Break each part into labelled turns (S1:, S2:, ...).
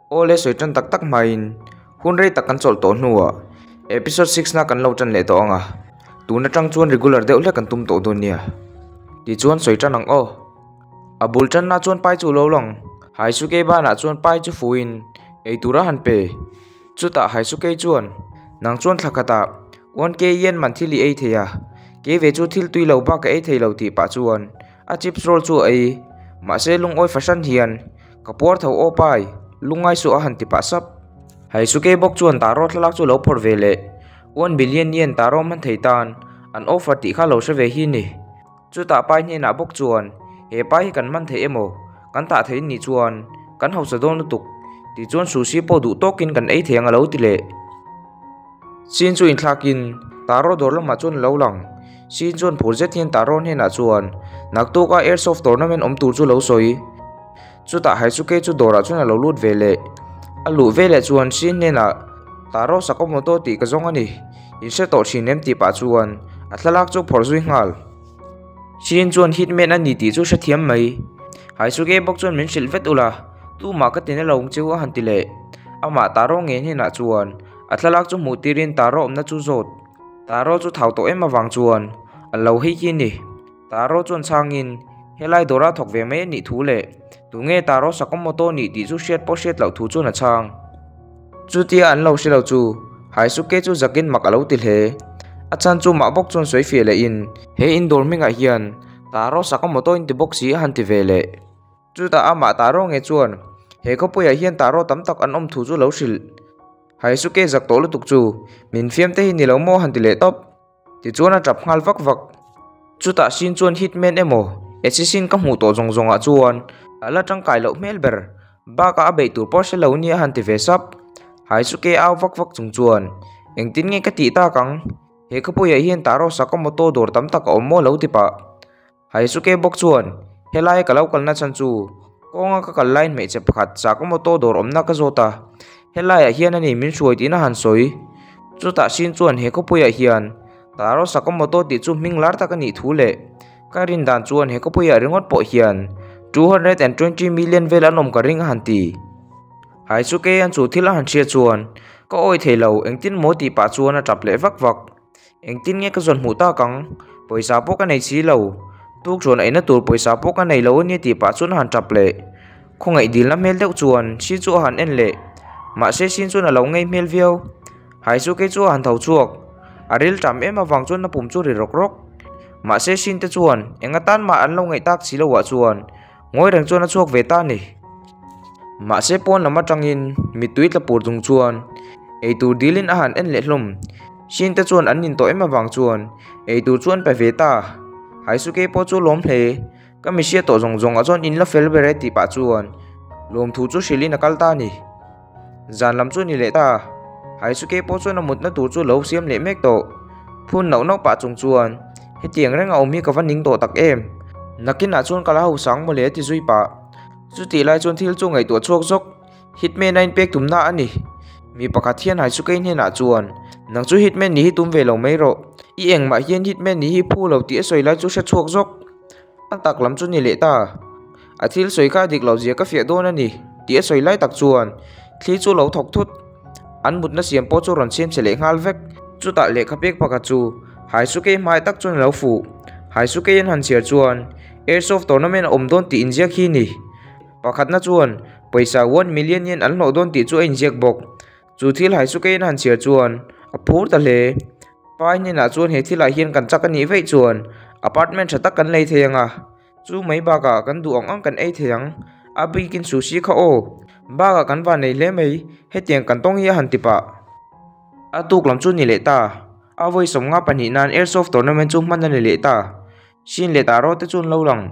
S1: Ole soi chan tak tak main hun rei tak kan chol to nuwa episode 6 na kan lo chan le to anga tuna tang chuan regular deuh le kan tum to do nia ti chuan soi chan ang o abul chan na chuan pai chu lo long hai su ke ba na chuan pai chu fuin ei tura han pe chu ta hai su ke chuan nang chuan thlakata wan ke yen man thili ei theya ke ve chu thil tui lo ba ka ei thei lo ti pa chuan a chips roll chu ei ma se lung oi fashion hian kapor tho o pai lungai su a han ti pa sap hai su ke bok chuan taro thlak chu lo phor vele 1 billion yen taro man thei tan an offer ti kha lo se ve hi ni chu ta pai ni na bok chuan he pai kan man thei emo kan ta thei ni chuan kan hausa don tuk ti chuan sushi po du tokin kan ei theng a lo ti le sin chu in thlakin taro dor lama chuan lo lang sin chuan project hian taro ne na chuan naktu ka airsoft tournament om tur chu lo soi chu ta hai su ke chu dora chuan lo lut vele alu vele chuan sin ne na taro sakamoto ti ka zong ani in se to thinem ti pa chuan atlalak chu phor zui ngal sin chuan hitman ani ti chu sa thiam mai hai su ke bok chuan min silvet ula tu ma ka tin lo chu a han ti le ama taro nge ni na chuan atlalak chu mu tirin taro omna chu zot taro chu thau to em awang chuan alo hi hi ni taro chuan changin helai dora thok ve mai ni thu le tu nge taro sakamoto ni ti chu shet po shet lo thu chu na chang chu tia an lo se lo chu hai su ke chu zakin mak alo til he achan chu ma bok chon soi fe le in he indoor minga hian taro sakamoto in ti bok si han ti vele chu ta ama taro nge chuan he ko puya hian taro tam tak an om thu chu lo sil hai su ke zak to lu tuk chu min fiam te hi ni lo mo han ti le top ti chuan a trap ngal vak vak chu ta sin chuan hitman emo echisin ka mu to jong jong a chuan ala tang kai lo mel ber ba ka be tur por se lo ni han ti ve sap hai su ke aw vak vak chung chuan engtin nge ka ti ta kang he ka puya hian taro sakamoto dor tam tak om mo lo ti pa hai su ke bok chuan helai ka lo kal na chan chu konga ka kal line me che pakhat sakamoto dor om na ka zota helai a hian ani min suai ti na han soi chu ta sin chuan he ka puya hian taro sakamoto ti chu minglar ta ka ni thu le karin dan chuan he ka puya ringot po hian 220 million vel anom ka ring han ti hai su ke an chu thila han chia chuan ko oi theilo engtin mo ti pa chuan a tap le vak vak engtin nge ka zon mu ta kang poisa po ka nei chi lo tuk chuan aina tur poisa po ka nei lo ni ti pa chuan han tap le khongai dil na mel deuh chuan si chu han en le ma se sin chuan a lo ngei mel viau hai su ke chu han thau chuak aril tam em awang chuan na pum chu ri rok rok ma se sin te chuan enga tan ma an lo ngei tak chi lo wa chuan ngoi reng chuan a chuak ve ta ni ma se pon lama tangin mitui tla pur dung chuan ei tur dilin a han en le hlum sin te chuan an nin to em awang chuan ei tur chuan pa ve ta hai su ke po chu lom hle ka mi sia to jong jong a chuan in la fel bere ti pa chuan lom thu chu silin a kal ta ni zan lam chu ni le ta hai su ke po chuan a mut na tur chu lo siam le mek to phun nau nau pa chung chuan he tiang renga omi ka van ning to tak em nakin a chuan kala ho sang mo le ti zui pa chu ti lai chuan thil chu ngai to chok chok hitman 9 pek tumna ani mi pakhat hian hai su ke ni na chuan nang chu hitman ni hi tum ve lo mai ro i eng ma hian hitman ni hi phu lo ti soi lai chu se chok chok an tak lam chu ni le ta a thil soi ka dik lo zia ka fia don ani ti soi lai tak chuan thli chu lo thok thut an mut na siam po chu ron sem chele ngal vek chu ta le khapek pakhat chu hai su ke mai tak chuan lo fu hai su ke han chiar chuan airsoft tournament om don ti injia khi ni pakhat na chuan paisa 1 million yen an no don ti chu injek bok chu thil hai su ke han chiar chuan a phur ta le pai ni na chuan he thila hian kan chak ani vei chuan apartment thatak kan lei thenga chu mai ba ka kan du ong ang kan ei theng abi kin sushi kha o ba ka kan wa nei le mai he tiang kan tong hi han ti pa atuk lam chu ni le ta avoi somnga pani nan airsoft tournament chu man ni le ta sin le taro te chun lo lang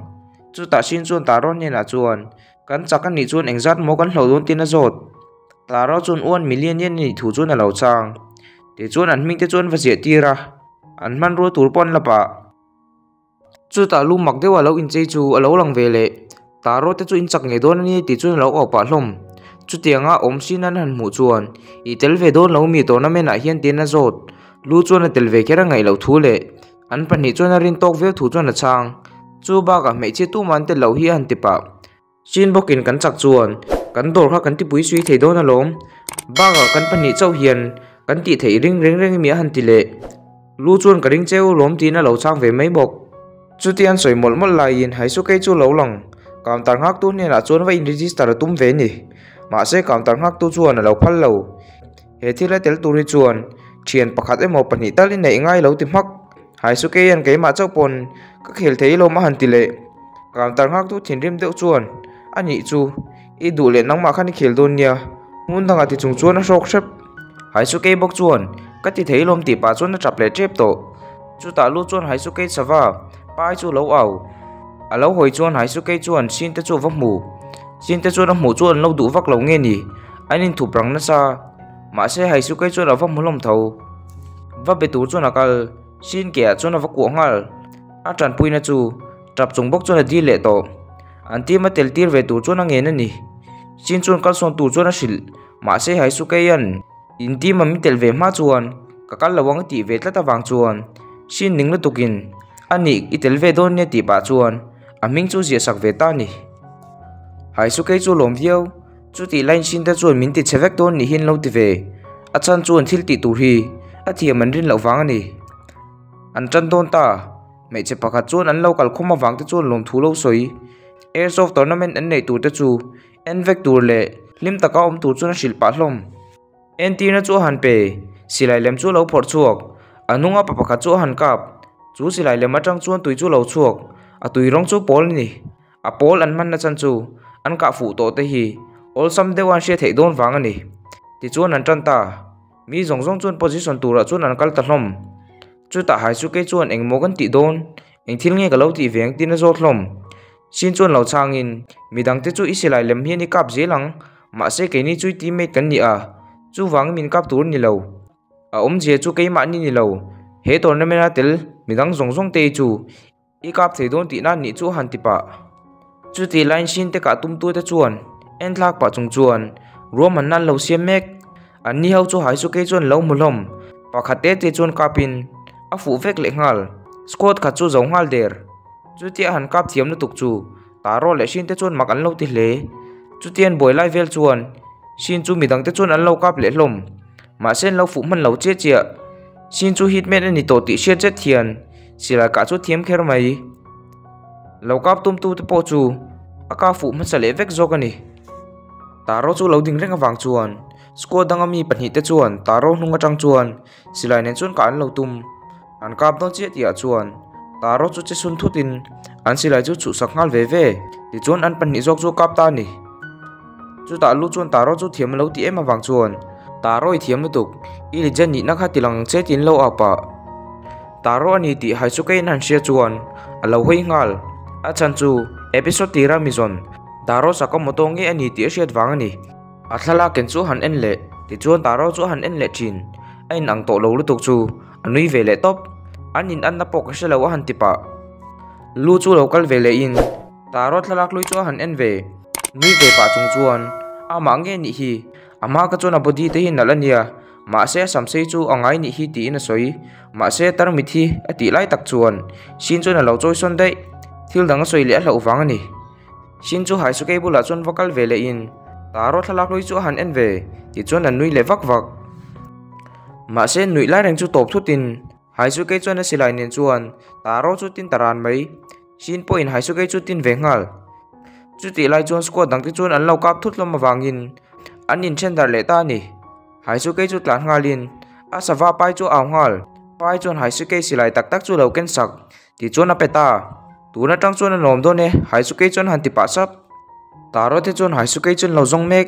S1: chu ta sin chun taro ni na chuan kan chak ani chuan engzat mo kan hlo don tin a zot taro chun 1 million yen ni thu chun a lo chang te chuan an ming te chuan va je tira an man ro tur pon la pa chu ta lu mak dewa lo in chei chu a lo lang ve le taro te chu in chak nge don ni ti chun lo au pa hlom chu tianga om sin an han mu chuan i tel ve don lo mi to na me na hian tin a zot lu chuan a tel ve kera ngai lo thu le an pani chuan a rin tok ve thu chuan a chang chu ba ka me che tu man te lo hi an ti pa sin bokin kan chak chuan kan dor kha kan ti pui sui thei don alom baga kan pani chau hian kan ti thei ring mi han ti le lu chuan ka ring cheu lom ti na lo chang ve mai bok chu ti an soi mol lai in hai su ke chu lo lang kam tar ngak tu ne la chuan va in register tum ve ni ma se kam tar ngak tu chuan lo phal lo he thila tel tu ri chuan thian pakhat emo pani tal in nei ngai lo ti mak hai su ke an ke ma chau pon ka khel thei lo ma han ti le kam tar ngak tu thin rim deuh chuan ani chu i du le nang ma khan khel don nia mun danga ti chung chuan a rok sep hai su ke bok chuan ka ti thei lom ti pa chuan na trap le trep to chu ta lu chuan hai su ke sawa pai chu lo au alo hoi chuan hai su ke chuan sin te chu vak mu sin te chuan a mu chuan lo du vak lo nge ni anin thu prang na sa ma se hai su ke chuan avak mulom tho va be tur chuan akal sin ke chuan avak ku ngal a tran puina chu trap chung bok chuan a di le to anti ma tel tir ve tur chuan a nge na ni sin chuan kal son tur chuan a sil ma se hai su ke yan in ti ma mi tel ve ma chuan ka kal lawang ti ve tla ta wang chuan sin ning lu tukin ani i tel ve don ne ti pa chuan a ming chu zia sak ve ta ni hai su ke chu lom viau chu ti line sin ta chuan min ti chevek don ni hin lo ti ve a chan chuan thil ti tur hi a thiam an rin lo wang ani an chan don ta me che pakhat chuan an lo kal khoma wang te chuan lom thu lo soi airsoft tournament an nei tur te chu en vek tur le lim taka om tur chuan sil pa hlom en ti na chu han pe silai lem chu lo phor chuak anunga pa pakhat chu han kap chu silai lem atang chuan tui chu lo chuak a tui rong chu pol ni a pol an man na chan chu an ka fu to te hi all sam dewan she thei don wang ani ti chuan an tan ta mi zong zong chuan position tura chuan an kal ta hlom chu ta hai su ke chuan eng mo kan ti don eng thil nge ka lo ti veng tin a zo hlom sin chuan lo changin midang te chu isilai lem hi ni kap zelang ma se ke ni chui teammate kan ni a chu wang min kap tur ni lo a om je chu ke ma ni lo he tournament a tel midang zong zong te chu i kap thei don ti na ni chu han ti pa chu ti line sin te ka tum tu te chuan en thlak pa chung chuan rom an nan lo siam mek an ni ho chu hai su ke chuan lo mulom pakhat te chuan kapin a fu vek le ngal squad kha chu zong ngal der chu ti han kap thiam na tuk chu taro le sin te chuan mak an lo ti hle chu tian boy lai vel chuan sin chu midang te chuan an lo kap le hlom ma sen lo fu man lo che chia sin chu hitman ani to ti she che thian sila ka chu thiam kher mai lo kap tum tu te po chu aka fu man sale vek zokani taro chu lo ding reng awang chuan squad dang ami pani te chuan taro hnunga tang chuan silai nen chuan ka an lo tum an kap don che tia chuan taro chu che sun thutin an silai chu chu sak ngal ve ve ti chuan an pani jok chu kap ta ni chu ta lu chuan taro chu thiam lo ti em awang chuan taro I thiam tuk I li jan ni na kha tilang che tin lo apa taro ani ti hai su ke nan sia chuan alo hoi ngal a chan chu episode tira mizon taro sakamoto nge ani ti siat wang ani athala ken chu han en le ti chuan taro chu han en le chin ain ang to lo lu tuk chu anui ve le top anin an na pok se lo han ti pa lu chu local ve le in taro thalak lui chu han en ve nui ve pa chung chuan ama nge ni hi ama ka chuna body te hin alania ma se samsei chu angai ni hi ti na soi ma se tar mi thi ati lai tak chuan sin chuna lo choi son dei thil dang soi le lo wang ani sin chu hai su ke bula chun vocal ve le in taro thalak lui chu han en ve ti chuan an nui le vak vak ma se nui lai reng chu top thutin hai su ke chuan a silai nen chuan taro chu tin taran mai sin po in hai su ke chu tin ve ngal chu ti lai chuan squad dang ti chuan an lo kap thut lom awangin anin chendar le ta ni hai su ke chu tlan ngalin a sawa pai chu aw ngal pai chuan hai su ke silai tak tak chu lo ken sak ti chuan a peta tuna tang chuan an lom do ne hai su ke chuan han ti pa sap taro te chuan hai su ke chuan lo zong mek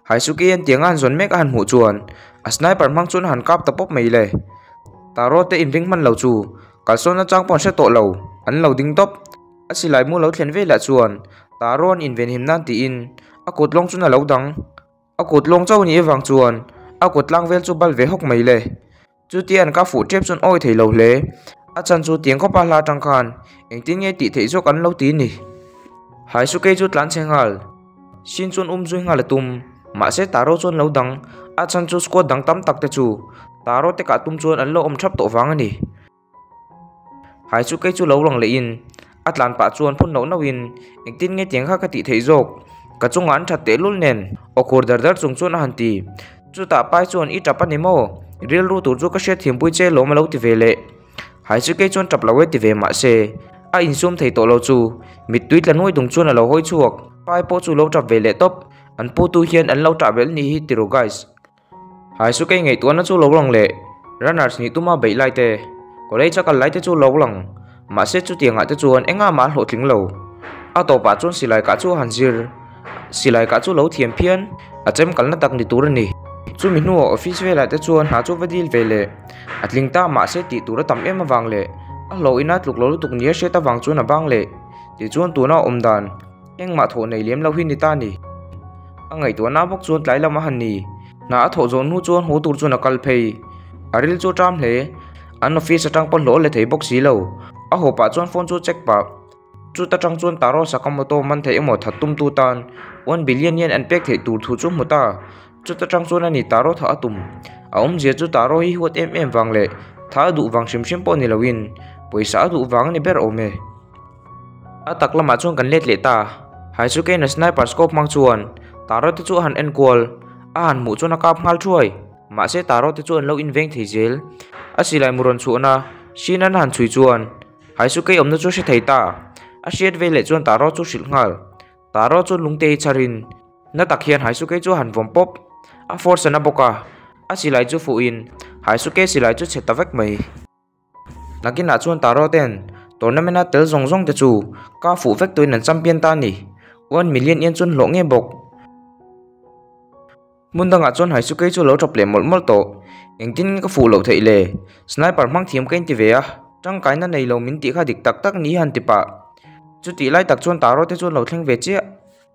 S1: hai su ke an tiangan zon mek han mu chuan a sniper mang chuan han kap ta pop mai le taro te in ring man lo chu kalson na chang pon se to lo an lo ding top a silai mu lo thlen ve la chuan taro an in ven him nan ti in a kut long chu na lo dang a kut long chau ni wang chuan a kut lang vel chu bal ve hok mai le chu tian ka fu trep chun oi thei lo hle a chan chu tiang ko pa la tang khan eng tin nge ti thei jok an lo ti ni hai su ke chu tlan chengal sin chun zui ngal tum ma se taro chun lo dang a chan chu squad dang tam tak te chu taro te ka tum chuan an lo om thap to wang ani hai su ke chu lo rong le in atlan pa chuan phun no no in eng tin nge tiang kha ka ti thei jok ka chung an that te lul nen okur dar chung chuan a han ti chu ta pai chuan I tap ani mo ril ru tur chu ka she thimpui che lo ma lo ti vele hai chu ke chuan tap lawe ti ve ma se a insum thei to lo chu mit tuit la noi dung chuan a lo hoi chuak pai po chu lo tap vele top an pu tu hian an lo ta bel ni hi tiru guys hai chu ke ngei tuan chu lo long le runners ni tuma bei lai te ko lei chakal lai te chu lo lang ma se chu tianga te chuan enga ma hlo thling lo a to pa chuan silai ka chu hanjir silai ka chu lo thiam phian a chem kalna tak ni tur ni chu mi nu office vela te chuan ha chu vadil vele atling ta ma se ti tur tam em awang le a lo ina tluk lo tuk nia she ta wang chuan a bang le ti chuan tu na omdan eng ma tho nei lem lo hi ni ta ni angai tu na bok chuan tlai lama han ni na a tho zon nu chuan hu tur chuan a kal phei aril chu tram hle an office atang pon lo le thei bok si lo a ho pa chuan phone chu check pa chu ta tang chuan taro sakamoto man thei emo thattum tu tan 1 billion yen an pek thei tur thu chu muta chu ta tang chuan ani taro tha atum a je chu taro hi hot em wang le tha du wang shim po ni lowin poisa du wang ni ber ome a taklama chuan kan let le ta hai chu ke na sniper scope mang chuan taro te chu han en kol a han mu chuan a kap ngal thuai ma se taro te chuan lo in veng thei zel a silai muron chuana sinan han chui chuan hai chu ke omna chu se thei ta a shet ve le chuan taro chu sil ngal taro chu lungte charin na takhian hai chu ke chu han vom pop a force na boka a silai chu fu in hai su ke silai chu cheta vek mai lakin a chuan taro ten tournament a tel zong zong te chu ka fu vek toin an champion ta ni 1 million yen chun lo nge bok mundanga chuan hai su ke chu lo top le mol to engtin ka fu lo thei le sniper mang thiam kein ti ve a tang kai na nei lo min ti kha dik tak tak ni han ti pa chu ti lai tak chuan taro te chuan lo thleng ve che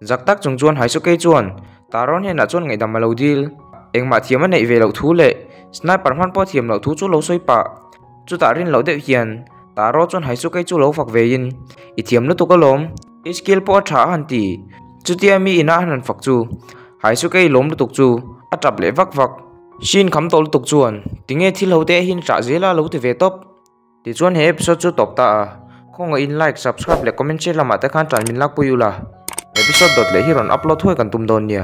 S1: jak tak chung chuan hai su ke chuan taro ne na chuan ngai dam lo dil engma thiam nei ve lo thu le sniper man po thiam lo thu chu lo soi pa chu ta rin lo de hian taro chuan hai su ke chu lo fak ve in I thiam lu tu ka lom skill po tha han ti chu ti mi ina han fak chu hai su ke lom lu tuk chu a tap le vak vak shin kham tol tuk chuan tinge thil ho te hin tra zela lo te ve top ti chuan he episode chu top ta khong in like subscribe le comment share lama ta khan tran min lak puyula episode dot le hiron upload hoi kan tum don nia